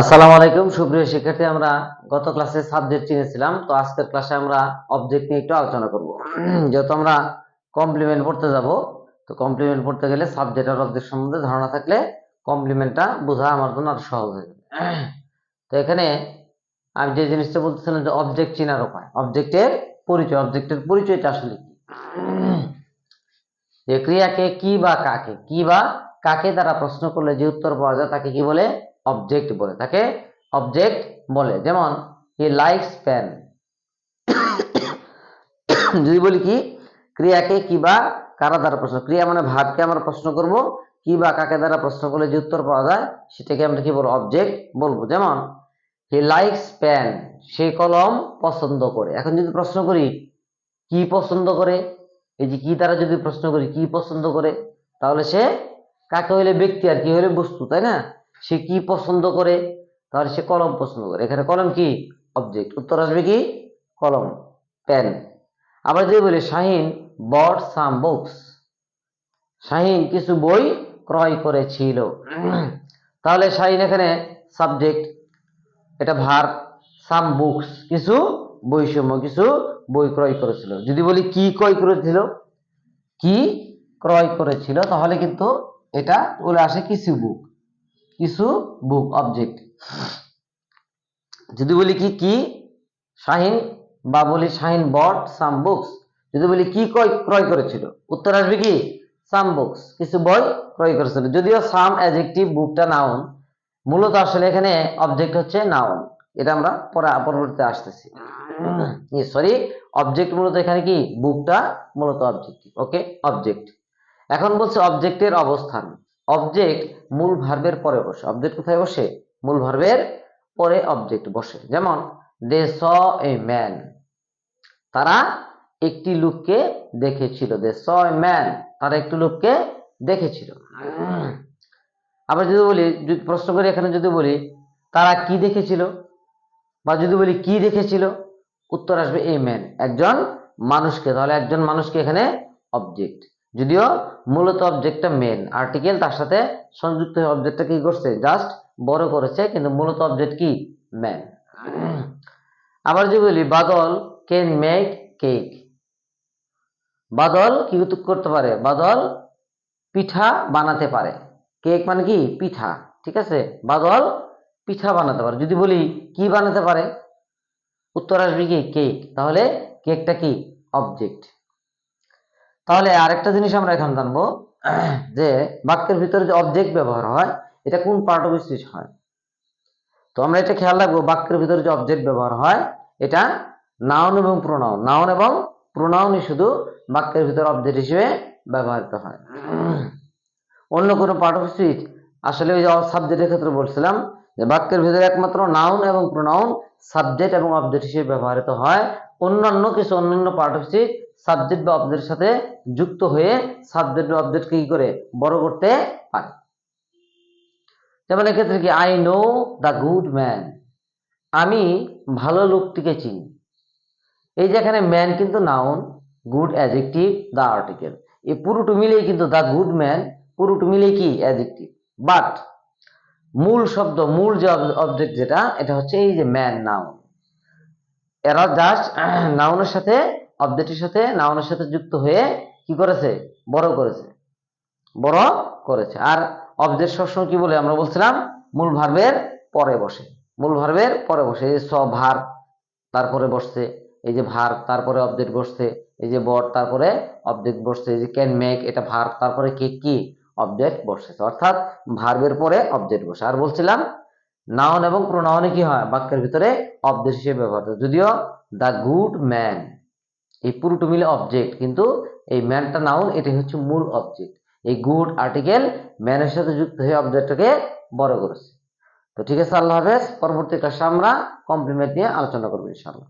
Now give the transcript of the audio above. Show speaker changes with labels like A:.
A: আসসালামু আলাইকুম সুপ্রিয় শিক্ষার্থী, আমরা গত ক্লাসে সাবজেক্ট চিনেছিলাম। তো আজকের ক্লাসে আমরা অবজেক্ট নিয়ে একটু আলোচনা করব। যেহেতু আমরা কমপ্লিমেন্ট পড়তে যাব, তো কমপ্লিমেন্ট পড়তে গেলে সাবজেক্ট আর অবজেক্ট সম্বন্ধে ধারণা থাকলে কমপ্লিমেন্টটা বোঝা আমার জন্য আরো সহজ হয়ে যাবে। তো এখানে আমি যে জিনিসটা বলতেছিলাম যে অবজেক্ট চেনার উপায়, অবজেক্টের পরিচয়টা আসলে কি, যে ক্রিয়াকে কি বা কাকে দ্বারা প্রশ্ন করলে যে উত্তর পাওয়া যায় তাকে কি বলে, অবজেক্ট বলে। তাকে অবজেক্ট বলে। যেমন হি লাইকস পেন। যদি বলি কি ক্রিয়াকে কি বা কারা দ্বারা প্রশ্ন, ক্রিয়া মানে ভাবকে আমরা প্রশ্ন করব, কি বা কাকে দ্বারা প্রশ্ন করলে যে উত্তর পাওয়া যায় সেটাকে আমরা কি বলবো, অবজেক্ট বলবো। যেমন হি লাইকস পেন, সে কলম পছন্দ করে। এখন যদি প্রশ্ন করি কি পছন্দ করে, এই যে কি দ্বারা যদি প্রশ্ন করি কি পছন্দ করে, তাহলে সে কাকে হইলে ব্যক্তি আর কি হইলে বস্তু, তাই না? সে কি পছন্দ করে, তাহলে সে কলম পছন্দ করে। এখানে কলম কি, অবজেক্ট। উত্তর আসবে কি, কলম, পেন। আবার যদি বলি শাহিন বট সাম বুকস, শাহিন কিছু বই ক্রয় করেছিল। তাহলে শাহিন এখানে সাবজেক্ট, এটা ভার্ব, সাম বুকস কিছু বইসমূহ, কিছু বই ক্রয় করেছিল। যদি বলি কি ক্রয় করেছিল, কি ক্রয় করেছিল, তাহলে কিন্তু এটা চলে আসে কিছু বুক অবজেক্ট। যদি বলি কি শাহিন, বা বলি শাহিন বট সাম বুকস, যদি বলি কি ক্রয় করেছিল, উত্তর আসবে কি সাম বুকস, কিছু বই ক্রয় করেছিল। যদিও সাম অ্যাডজেক্টিভ, বুকটা নাউন, মূলত আসলে এখানে অবজেক্ট হচ্ছে নাউন। এটা আমরা পরবর্তীতে আসতেছি। সরি, অবজেক্ট মূলত এখানে কি, বুকটা মূলত অবজেক্টিভ। ওকে, অবজেক্ট। এখন বলছে অবজেক্টের অবস্থান। অবজেক্ট মূল ভার্বের পরে বসে। অবজেক্ট কোথায় বসে, মূল ভার্বের পরে অবজেক্ট বসে। যেমন দে স এ ম্যান, তারা একটি লোককে দেখেছিল। দে স এ ম্যান, তারা একটি লোককে দেখেছিল। আবার যদি বলি, প্রশ্ন করি এখানে, যদি বলি তারা কি দেখেছিল, বা যদি বলি কি দেখেছিল, উত্তর আসবে এ ম্যান, একজন মানুষকে। তাহলে একজন মানুষকে এখানে অবজেক্ট। যদিও মূলত অবজেক্টটা মেন আর্টিকেল, তার সাথে সংযুক্ত হয়ে অবজেক্টটা কি করছে, জাস্ট বড় করেছে, কিন্তু মূলত অবজেক্ট কি, ম্যান। আবার যদি বলি বাদল ক্যান মেক কেক, বাদল কি করতে পারে, বাদল পিঠা বানাতে পারে। কেক মানে কি, পিঠা। ঠিক আছে, বাদল পিঠা বানাতে পারে। যদি বলি কি বানাতে পারে, উত্তর আসবে কি কেক। তাহলে কেকটা কি, অবজেক্ট। তাহলে আরেকটা জিনিস আমরা এখন জানবো, যে বাক্যের ভিতরে যে অবজেক্ট ব্যবহার হয় এটা কোন পার্ট অফ স্পিচ হয়। তো আমরা এটা খেয়াল রাখবো, বাক্যের ভিতরে যে অবজেক্ট ব্যবহার হয় এটা নাউন এবং প্রোনাউন, নাউন এবং প্রোনাউনই শুধু বাক্যের ভিতরে অবজেক্ট হিসেবে ব্যবহৃত হয়। অন্য কোনো পার্ট অফ স্পিচ, আসলে ওই যে সাবজেক্টের ক্ষেত্রে বলছিলাম যে বাক্যের ভিতরে একমাত্র নাউন এবং প্রোনাউন সাবজেক্ট এবং অবজেক্ট হিসেবে ব্যবহৃত হয়। অন্যান্য পার্ট অফ স্পিচ সাবজেক্ট বা অবজেক্টের সাথে যুক্ত হয়ে সাবজেক্ট বা অবজেক্টকে কি করে, বড় করতে পারে। যেমন এক্ষেত্রে কি, I know the good man, আমি ভালো লোকটিকে চিনি। এই যে এখানে ম্যান কিন্তু নাউন, গুড অ্যাডজেক্টিভ, দা আর্টিকেল, এই পুরোটা মিলেই কিন্তু দা গুড ম্যান, পুরোটা মিলেই কি অ্যাডজেক্টিভ। বাট মূল শব্দ, মূল যে অবজেক্ট যেটা, এটা হচ্ছে এই যে ম্যান, নাউন। এরা জাস্ট নাউনের সাথে, অবজেক্টের সাথে, নাউনের সাথে যুক্ত হয়ে কি করেছে, বড় করেছে, বড় করেছে। আর অবজেক্ট সবসময় কি বলে, আমরা বলছিলাম মূল ভার্বের পরে বসে, মূল ভার্বের পরে বসে। এই যে ভার্ব তারপরে বসছে, এই যে ভার্ব তারপরে অবজেক্ট বসছে, এই যে বট তারপরে অবজেক্ট বসছে, এই যে ক্যান মেক এটা ভার্ব, তারপরে কি অবজেক্ট বসছে। অর্থাৎ ভার্বের পরে অবজেক্ট বসে। আর বলছিলাম নাউন এবং প্রোনাউনে কি হয়, বাক্যের ভিতরে অবজেক্ট হিসেবে ব্যবহৃত। যদিও দ্য গুড ম্যান এই পুরোটা মিলে অবজেক্ট, কিন্তু এই ম্যানটা নাউন, এটাই হচ্ছে মূল অবজেক্ট। এই গুড আর্টিকেল ম্যানের সাথে যুক্ত হয়ে অবজেক্টটাকে বড় করেছে। তো ঠিক আছে, আল্লাহ হাফেজ। পরবর্তী ক্লাসে আমরা কমপ্লিমেন্ট নিয়ে আলোচনা করবো ইনশাআল্লাহ।